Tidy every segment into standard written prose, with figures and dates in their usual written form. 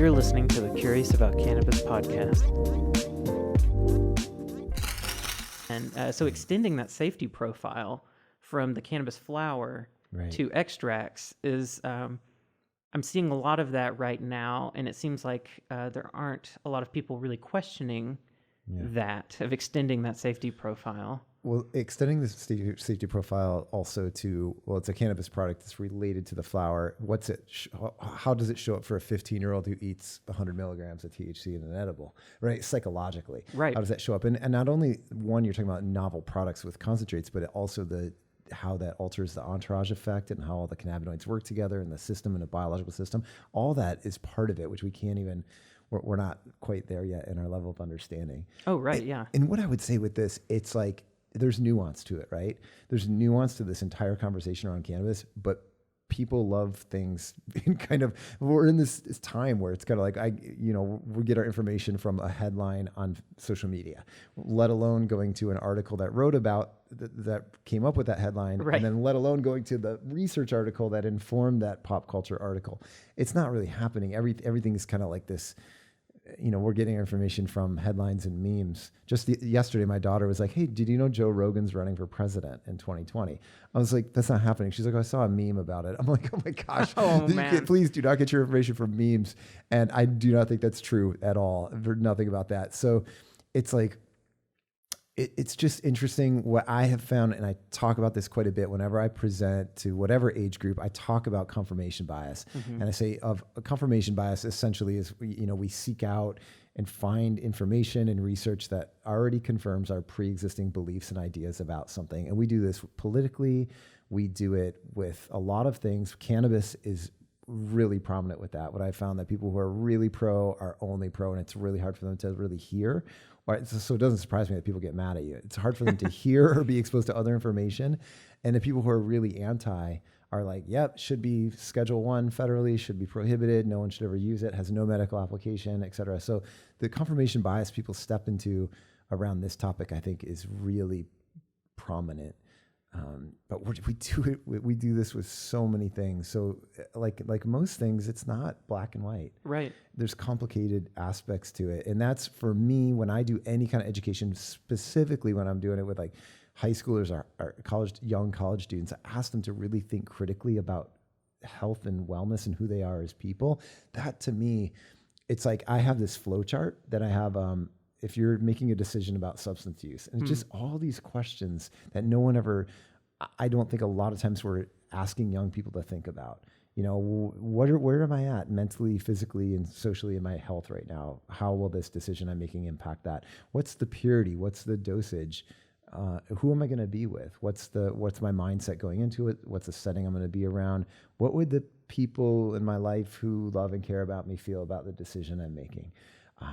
You're listening to the Curious About Cannabis Podcast. And so extending that safety profile from the cannabis flower to extracts is, I'm seeing a lot of that right now, and it seems like there aren't a lot of people really questioning that, of extending that safety profile. Well, extending the safety profile also to, well, it's a cannabis product that's related to the flower. What's it? How does it show up for a 15-year-old who eats 100 milligrams of THC in an edible, right? Psychologically, right? How does that show up? And not only one, you're talking about novel products with concentrates, but also how that alters the entourage effect and how all the cannabinoids work together in the system, in a biological system. All that is part of it, which we can't even. We're not quite there yet in our level of understanding. Oh, right, yeah. And what I would say with this, it's like, there's nuance to it, right? There's nuance to this entire conversation around cannabis, but people love things in kind of, we're in this time where it's kind of like, we get our information from a headline on social media, let alone going to an article that wrote about, that came up with that headline, right. And then let alone going to the research article that informed that pop culture article. It's not really happening. Everything is kind of like this. We're getting our information from headlines and memes. Just yesterday, my daughter was like, "Hey, did you know Joe Rogan's running for president in 2020?" I was like, "That's not happening." She's like, "I saw a meme about it." I'm like, "Oh my gosh, please do not get your information from memes." And I do not think that's true at all. I've heard nothing about that. So it's like, it's just interesting what I have found, and I talk about this quite a bit whenever I present to whatever age group. I talk about confirmation bias, and I say of a confirmation bias essentially is we seek out and find information and research that already confirms our pre-existing beliefs and ideas about something, and we do this politically. We do it with a lot of things. Cannabis is really prominent with that. What I found that people who are really pro are only pro, and it's really hard for them to really hear. So it doesn't surprise me that people get mad at you. It's hard for them to hear or be exposed to other information. And the people who are really anti are like, yep, should be Schedule 1 federally, should be prohibited. No one should ever use it, has no medical application, et cetera. So the confirmation bias people step into around this topic, I think, is really prominent. But we do this with so many things. So like most things, it's not black and white. Right. There's complicated aspects to it. And that's for me, when I do any kind of education, specifically when I'm doing it with like high schoolers or young college students, I ask them to really think critically about health and wellness and who they are as people. That to me, it's like, I have this flow chart that I have, if you're making a decision about substance use, and it's just all these questions that no one ever, I don't think a lot of times we're asking young people to think about, where am I at mentally, physically, and socially in my health right now? How will this decision I'm making impact that? What's the purity? What's the dosage? Who am I going to be with? What's my mindset going into it? What's the setting I'm going to be around? What would the people in my life who love and care about me feel about the decision I'm making?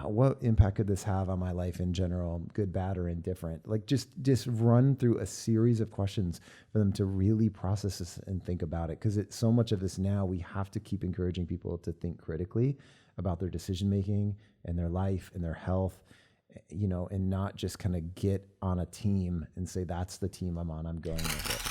What impact could this have on my life in general, good, bad, or indifferent? Like just run through a series of questions for them to really process this and think about it. Because so much of this now, we have to keep encouraging people to think critically about their decision-making and their life and their health, and not just kind of get on a team and say, that's the team I'm on, I'm going with it.